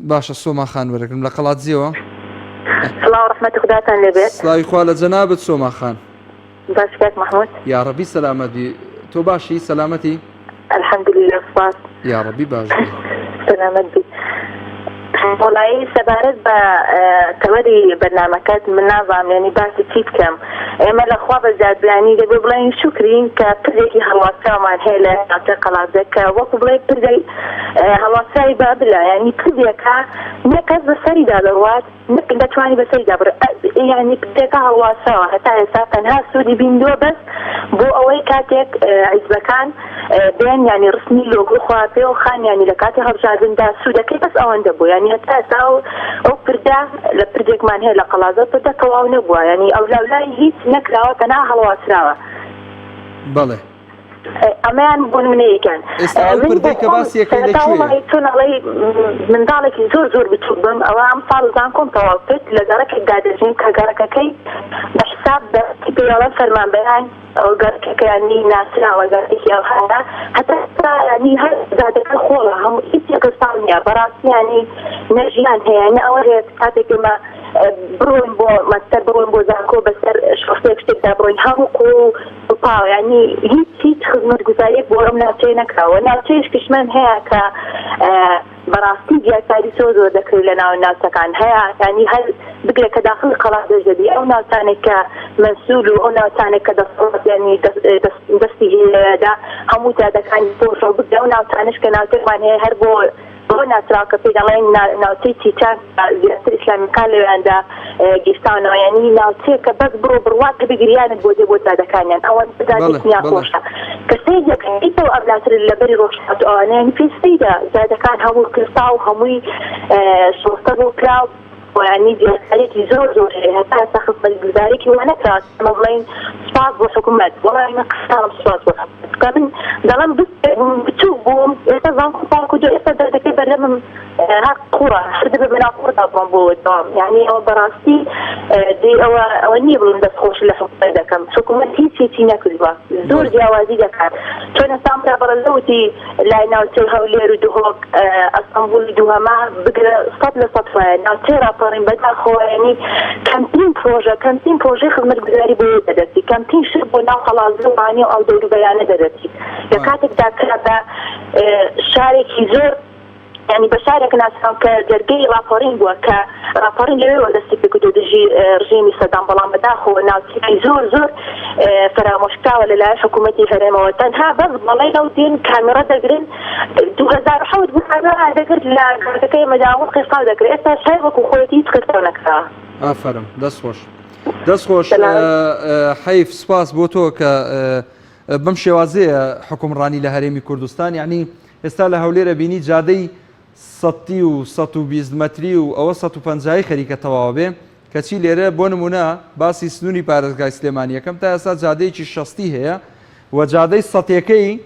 باشە سۆما خان وەرەگرم لە قەڵاتجیەوە سڵاو ڕەحمەتی خوداتان لێبێت سڵاوی خوا لە جەنابەت سۆما خان باش کاک مەحموود یا ڕەبی سەلامەتی تۆ باشی سەلامەتی الحەمدولillah سپاس یا ڕەبی باش بی سەلامەت بی وڵایی سەبارەت بە تەوەری بەرنامەکەت من نازانم یعنی باسی چی بکەم ئێمە لەخوا بە زیادبیانی دەبێ بڵێن شکرین کە پردێکی هەڵواسرامان هەیە لە ناوچە قەڵازە کە وەکو بڵێ پردەی هەڵواسرای بابلە یعنی پردێکە نە کەس بەسەریدا دەڕوات نەک دەتوانی بەسەریدا بڕ یعنی پردێکە هەڵواسراوە هەتا ئێستا تەنها سوودی بیندووە بەس بۆ ئەوەی کاتێک عیزبەکان بێن ینی ڕسمی لۆگۆ خواپێ و خان ینی لە کاتی هەڵبژاردندا سوودەکەی بەس ئەوەندە بوو ینی هەتا ئێستا ئەو پردا لە پردێکمان هەیە لە قەڵازە پردە تەواو نەبووە ینی ئەو لەولای هیچ نەکراوە تەنها هەڵواسراوە بەڵێ ئەمەیان بۆ نمونەیەکەن چۆن ئەڵێ منداڵێکی زۆر بچوو بم ئەوە ئەم ساڵزان کۆم تەواو کرد لە گەڕەکێک دادەژین کە گەڕەکەکەی بە حساب پێڵە فەرمانبەران ئەو گەڕکەکەیانی ناسراوە گەڕێکی ئەوهانە هەتا ینی هەر زادەکە خۆڵە هەموو هیچێکە ساڵ نییە بەڕاستی ینی نەژیان هەیە نە ئەوە هەیە کاتێک ئێمە بڕۆین بۆ مەستەر بڕۆین بۆ زانکۆ بەسەر شخصێک شتێکدا بڕۆین هەموو قۆ و پاو ینی هیچ خزمەتگوزاریەک بۆ ئەم ناوچەیە نەکراوە ناوچەیەش کشمەن هەیە کە بەڕاستی دیارکاری زۆر دەکرێت لە ناو ناوچەکان هەیە ینی هەر بگرێت کە داخل قەڵات دەژەبی ئەو ناوچانێک کە مەسئول و ئەو ناوچانێک کە دەسەڵات ینی دەستی هێدا هەموو جادەکانی پۆشە بگرێت ئەو ناوچانش کە ناوچەکمان هەیە هەر بۆ ناسراوکە پێ دەڵێن ناوچەی چیچان زیاتر ئیسلامیەکان لەوێندا گیرتانەوە ینی ناوچەیەکە بەس بڕۆ بڕوات کە بگریانت بۆ بۆ جادەکانیان ئەوەن بدادنیا خۆشە کە سەیدەکەیتەوە ئەبلاتر لەبەری ڕۆژهات ئەوانیان پێستەیدا جادەکان هەموو کرسا و هەمووی شۆستە بۆ کراو ینی دیارکاریەکی زۆر هەیە هەتا ئێستا خزمەتگوزاریەکی وە نەکرات ئەمە بڵێن سوپاس بۆ حکوومەت وەڵای من قسەڵم سوپاس بۆ حکوومەت من دەڵێم بچوو بووم ئێستا زانکۆ پاڵکو دو ئێستا دەردەکەی بەرلەمم هەر قوڕە هەر دەبێ بەناو قوڕدا بڵم بۆ دەوام یعنی ئەوە بەڕاستی ئەوە نییە بڵم دەستخۆش لە حکوومەت دەکەم حکوومەت هیچێکی نەکردووە زۆر جیاوازی دەکات چۆن ئەستا بەڕەزەوتی لای ناوچەی هەولێر و دهۆک ئەستەمبوڵی دووهەما بگرە 100% وایە ناوچەی راپەڕین بەداخەوە ینی کەمترین پرۆژەی خزمەتگوزاری بۆ دەدەچی کەمترین شر بۆ ناو قەڵازوانی و ئەو دەوروبەیانە دەدەچی لە کاتێکدا کرا بە شارێکی زۆر ینی بە شارێک ناسراو کە جەرگەی راپەڕین بووە کە راپەڕین لەوێ دەستی پێکردو دژی ڕژیمی سەدام بەڵام بەداخەوە ناوچەی زۆر فرامۆشکراوە لەلایەن حکوومەتی هەرێمەوە تەنها بەس بەڵێ لەو دێن کامێرە دەگرن 2007 بوو کامێرا دەگرت لە گەردەکەی مەداوڵ قیساو دەکرێت ئێستا شای وەکو خۆیەتی هیچ کردەوە نەکرا ئافەرم دەستخۆش حەیف سپاس بۆ تۆ کە بەم شێوازەیە حکومڕانی لە هەرێمی کوردستان یعنی ئێستا لە هەولێرە بینی جادەی 100 و 120 مەتری و ئەوە 150 خەریکە تەواو بێ کەچی لێرە بۆ نمونە باسی سنووری پارێزگای سلێمانیەکەم تا ئێستا جادەیەکی 60 هەیە و جادەی 100ەکەی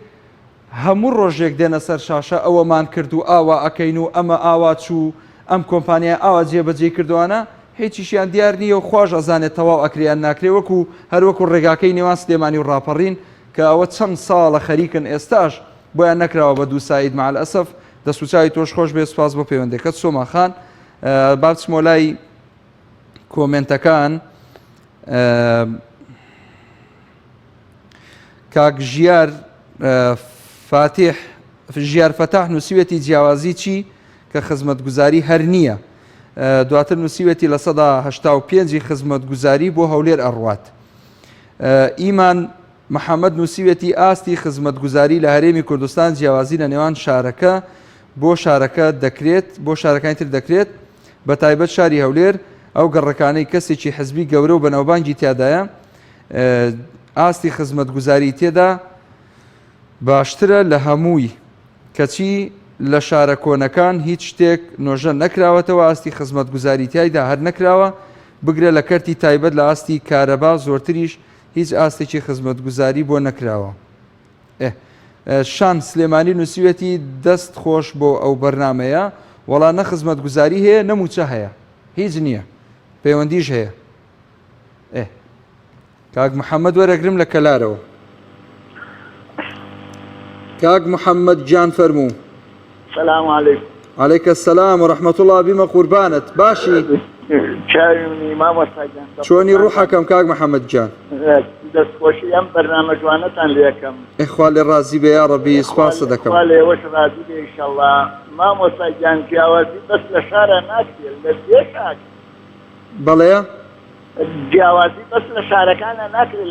هەموو ڕۆژێک دێنە سەر شاشە ئەوەمان کرد و ئاوا ئەکەین و ئەمە ئاوا چوو ئەم کۆمپانیای ئاوا جێبەجێ کردوانە هیچیشیان دیار نییە و خۆش ئەزانێت تەواو ئەکریان ناکرێ وەکو هەروەکو ڕێگاکەی نێوان سلێمانی و ڕاپەڕین کە ئەوە چەند ساڵە خەریکن ئێستاش بۆیان نەکراوە بە دوو ساید مع الأسف دەست و چاوی تۆش خۆش بێ سپاس بۆ پەیوەندەکەت سۆما خان با بچمۆ لای کۆمنتەکان کاک ژیار فەتاح نووسیوێتی جیاوازی چی کە خزمەتگوزاری هەر نییە، دواتر نووسیوێتی لە 1985 خزمەتگوزاری بۆ هەولێر ئەڕوات. ئیمان محەممەد نووسیوێتی ئاستی خزمەتگوزاری لە هەرێمی کوردستان جیاوازی لە نێوان شارەکە بۆ شارەکە دەکرێت، بۆ شارەکانی تر دەکرێت، بە تایبەت شاری هەولێر ئەو گەڕەکانەی کەسێکی حزبی گەورە و بەناوبانگی تیادایە ئاستی خزمەتگوزاری تێدا باشترە لە هەمووی، کەچی لە شارە کۆنەکان هیچ شتێک نۆژە نەکراوەتەوە، ئاستی خزمەتگوزاری تایدا هەر نەکراوە، بگرە لە کەرتی تایبەت لە ئاستی کارەبا زۆرتریش هیچ ئاستێکی خزمەتگوزاری بۆ نەکراوە. شان سلێمانی نووسیوێتی دەست خۆش بۆ ئەو بەرنمەیە، وەڵا نە خزمەتگوزاری هەیە نەموچە هەیە، هیچ نییە، پەیوەندیش هەیە. کاک محەممەد وەرەگرم لە کەلارەوە. کاک محەممەد گیان فەرموو. سلام علیکم. عەلەیکە السەلام وەڕەحمەتوڵڵا بیمە قوربانت. باشی؟ چاوی مامۆستا گیان. چۆنی ڕوحەکەم کاک محەممەد گیان؟ دەستخۆشی ئەم بەرنامە جوانەتان لێکەم. خوا لێ ڕازی بێ یا ڕەبی، سوپاسە دەکەم. خوا لێوەش ڕازی بێ ئینشەڵڵا. مامۆستا گیان جیاوازی بەس لە شارە ناکرێت، لە بێ شار. بەڵێ؟ جیاوازی بەس لە شارەکانە ناکرێت.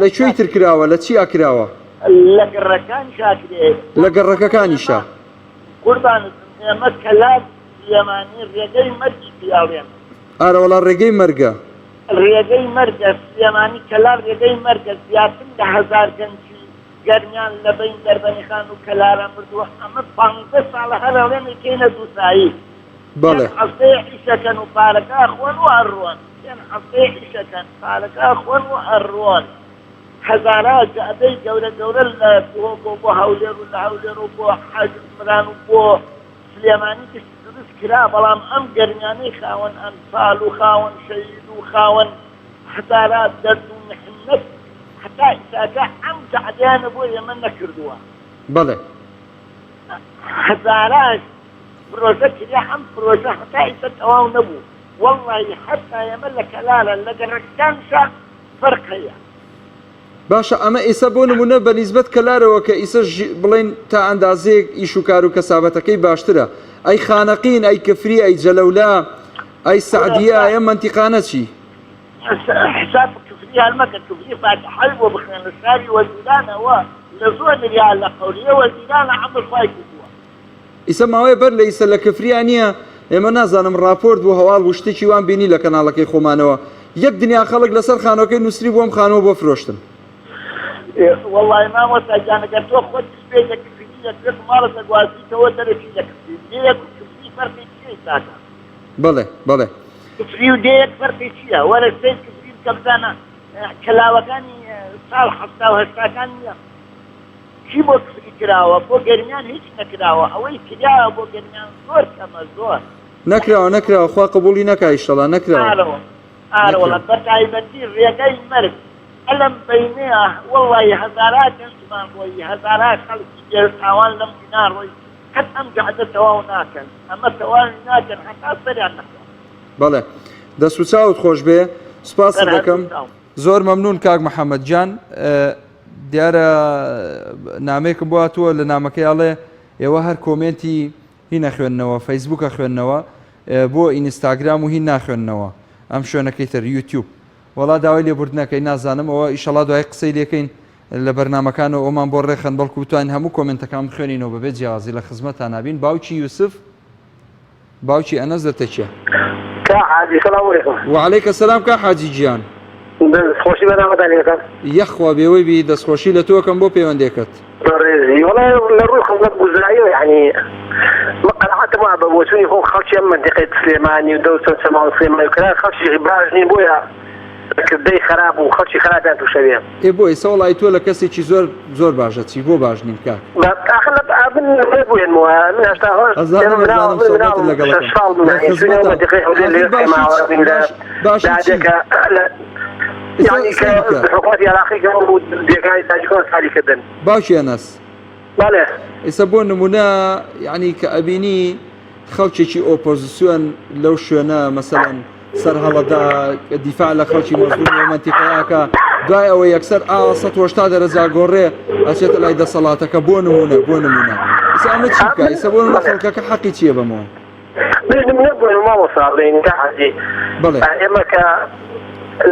لەکوێی تر کراوە؟ لە چیا کراوە؟ لە گەڕەکان شاکرێت. لە گەڕەکەکانیشا؟ قوربانت ئێمە کەلات سلێمانی ڕێگەی مەرگی پیاڵێن. ئارە وەڵا ڕێگەی مەرگە. ڕێگەی مەرگە سلێمانی کەلار ڕێگەی مەرگە زیاتر لە 1000 گەنجی گەرمیان لە بین دەربەنیخان و کەلارە مردووە. ئەمە 15 ساڵە هەرەڵێن کەینە دووسایی. بەڵێ هەفتەیە عیشەکەن و پارەکە خۆن و ئەڕۆن. هەفتەیە عیشەکەن پارەکە خۆن و ئەڕۆن. هەزارە جادەی گەورە گەورە لە بۆ هەولێر و لە هەولێر و بۆ حاجمران و بۆ سلێمانی دروست کرا، بەڵام ئەم گەرمیانەی خاوەن ئەمساڵ و خاوەن شەید و خاوەن هەزارات دەرد و محنەت حتا ئیساکە ئەم جعدیانە بۆ ئێمە نەکردووە. بەڵێ هەزاراش پرۆژە کریا، ئەم پرۆژە حتا ئیسا تەواو نەبوو. وەڵڵی حتا ئێمە لە کەلارە لە گەڕەکانشا فەرق هەیە. باشە ئەمە ئێستا بۆ نمونە بە نیسبەت کەلارەوە کە ئیسە بڵێن تا ئەندازەیەک ئیش و کار و کەسابەتەکەی باشترە، ئەی خانەقین، ئەی کفری، ئەی جەلەولا، ئەی سعدیە، ئەم منتیقانە چی؟ حساب کفری هەلمەکە کفری فاتحەی بۆ بخێن لە شاری وەزیرانەوە لە زۆر ریال لە قەوریە وەزیرانە عەمر خوای کردووە. ئیسە ماوەیە بەر لە ئیسە لە کفریان نییە، ئێمە نازانم راپۆرت بۆ هەواڵ و شتێکی وان بینی لە کەناڵەکەی خۆمانەوە، یەک دنیا خەڵک لەسەر خانەکەی نووسری بۆم خانەوە بۆ فرۆشتن. والله مامۆستا گیانەکە تۆ خۆت سپێک لە کفری دەکرێت ماڵە دەگوازیتەوە دەرەکی لە کفری دەیەک و کفری فەرقی چیە تاکە؟ بەڵێ بەڵێ کفری و دەیەک فەرقی چییە؟ وەرە سێ کفری بکە بزانە کەلاوەکانی ساڵ 1970 نییە. چی بۆ کفری کراوە؟ بۆ گەرمیان هیچ نەکراوە، ئەوەی کراوە بۆ گەرمیان زۆر کەمە زۆر. نەکراوە خوا قبولی نەکا ئیشەڵا نەکراوە. ئارەوەڵە بە تایبەتی ڕێگەی مەرگ ئەلم بینەیە وەڵی هەزارات ئەنجمان ڕۆی هەزارات خەڵکی گێر تاوان لەم دینا ڕۆی قەت ئەم جەعدە تەواو ناکەن، ئەمە تەواوی ناکەن حتا سەریان نەکەن. بەڵێ دەست و چاوت خۆش بێ، سوپاس دەکەم. زۆر مەمنون کاک محەممەد جان. دیارە نامەیەکم بۆ هاتووە لە نامەکەیاڵێ ئێوە هەر کۆمنتی هی نەخوێندنەوە، فەیسبووکە خوێندنەوە، بۆ ئینستاگرام و هی ناخوێندنەوە ئەم شوێنەکەی تر یوتیوب. وڵا داوای لێبوردنەکەی نازانم، ئەوە ئیشەڵا دوای قسەی لێکەین لە بەرنمەکانەوە ئەومان بۆ ڕێخەن، بەڵکو بتوانین هەموو کۆمنتەکان بخوێنینەوە بەبێت جیازی لە خزمەتان نابین. باوکی یوسف، باوکی ئەنەس دەتەچێ. حاجی سلام علیکم. وعلیکە سەلام کا حاجی گیان. دەستخۆشی بەنامەدانێکەکەم. یەخوا بێوەی بی دەستخۆشی لە تۆکەم بۆ پەیوەندێکت. ڕێزی وڵای لە ڕووی خزمەتگوزاریەوە یعنی قەناعەتم وایە بە بۆچوونی خۆ خەڵکی ئەم مەنتیقەی سلێمانی و دەوچەند سەماڵ سلێمانی و کرا خەڵکی باش نین بۆیە کردەی خراپ و خەڵکی خراپیان تووشەوێ. بۆ ئێستا وڵای تۆ لە کەسێکی زۆر باشە چی بۆ باش نیم کاک؟ باشی ئەنەس ئێستا بۆ نمونە یعنی کە ئەبینی خەڵکێکی ئۆپۆزیسیۆن لەو شوێنە مەسەڵەن سەر هەڵەدا دیفاع لە خەڵکی مەزلومی منتیقەیەکە دوای ئەوە یەکسەر 180 دەرەجا گۆڕێ ئەچێتە لای دەسەڵاتەکە بۆ نمونە ئیسا ئەمە چی بکە ئیسا بۆ نمونە خەڵکەکە حەقی چییە بەمەوە نبوون مامۆستا بڵێن حەزی ئێمە کە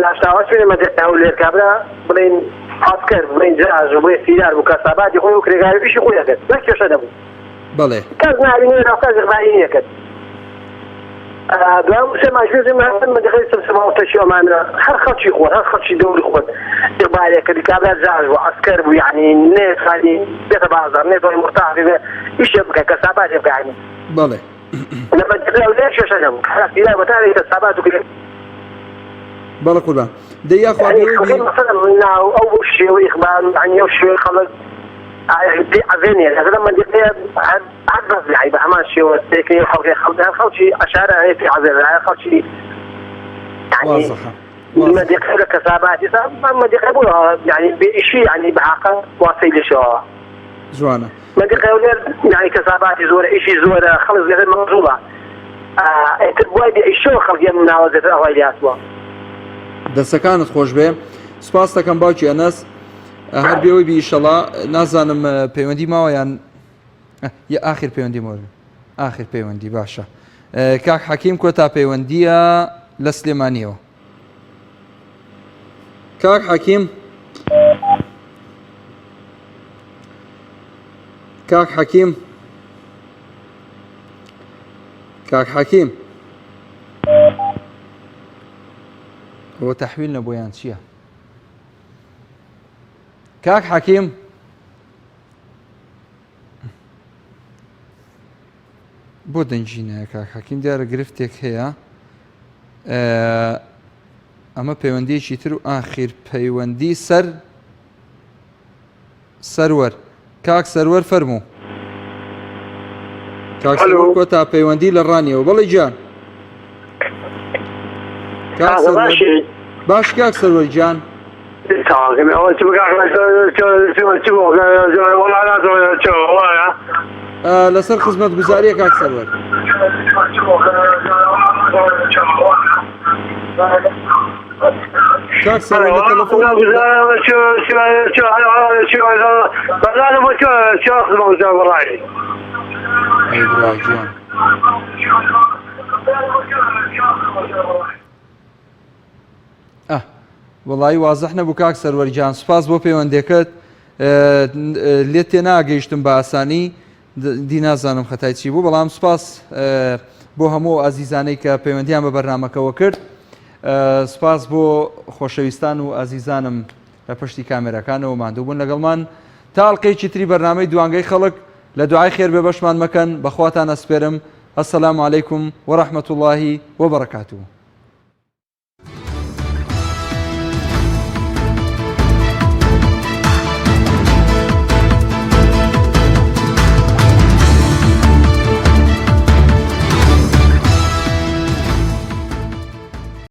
لاشتاوە شوێنە مەدرسە هەولێر کابرا بڵێن عسکەر بڵێن جاژ بڵێ سیدار بوو کەساباتی خۆی و کرێگاری پیشی خۆی دەکرد بەس کێشە دەبوو بەڵێ کەس نبینێ کەس ڕایی نییە کرد دوام سێماژێزی مەدرسەی سەمسەماوەتەشی ئەمانە هەر خەڵکی خۆر هەر خەڵکی دەوری خۆت ئیقبالێکردی کابرا جاژ بوو عسکەر بوو یعنی نێخانی بێتە بازار نێتەوەی مرتاحی بێ ئیشێ بکە کەساباتی بکە یعنی بەڵێ لما تلاقي ليش عشان خلاص لا بتاعي الحسابات وكذا بلا قربان دي اخو مثلا اول شيء واخبار يعني اول شيء خلص دي عزيني هذا لما دي عدد لعيبه امان شيء وتكي خوشي اشاره هي في عزيز خوشي يعني واضحه لما دي كسابات ما دي قبولها يعني بشيء يعني بعقل واصل شو جوانا ما دي قولر يعني كساباتي زورة إشي زورة خلص غير مغزوبة تبغى يشوف خلق من نوازل أولي أسوا دەستەکانت خۆش بێ سوپاس دەکەم باوکی ئەنەس هەر بێەوەی بیئیشەڵا نازانم پەیوەندی ماوەیان ئاخر پەیوەندی مۆرە ئاخر پەیوەندی باشە کاک حەکیم کۆتا پەیوەندیە لە سلێمانیەوە کاک حەکیم کاک حەکیم هو تحويلنا بويان چییە کاک حەکیم بۆ دەنجینە کاک حەکیم دیارە گرفتێک هەیە ئەمە پەیوەندیەکی تر و ئاخیر پەیوەندی سەروەر کاک سەروەر فەرموو کاک سەروەر کۆتا پەیوەندی لە ڕانیەوە بەڵێ گیان باش کاک سەروەر گیان لەسەر خزمەتگوزاریە کاک سەروەر کاک سەروەر لە تەلەفۆن وڵی وازەح نەبوو کاک سەروەرجان سوپاس بۆ پەیوەندەکەت لێت تێ ناگەیشتم بە ئاسانی دی نازانم خەتای چی بوو بەڵام سوپاس بۆ هەموو ئازیزانەی کە پەیوەندیان بە بەرنامەکەەوە کرد سوپاس بۆ خۆشەویستان و ئازیزانم لە پشتی کامێرەکانەوە ماندوو بوون لەگەڵمان تاڵقەیەکی تری بەرنامەی دوانگەی خەڵک لە دوعای خێر بێ بەشمان مەکەن بەخواتان ئەسپێرم ئەسەلامو عەلەیکوم وەڕەحمەتوڵڵاهی وەبەڕەکاتوه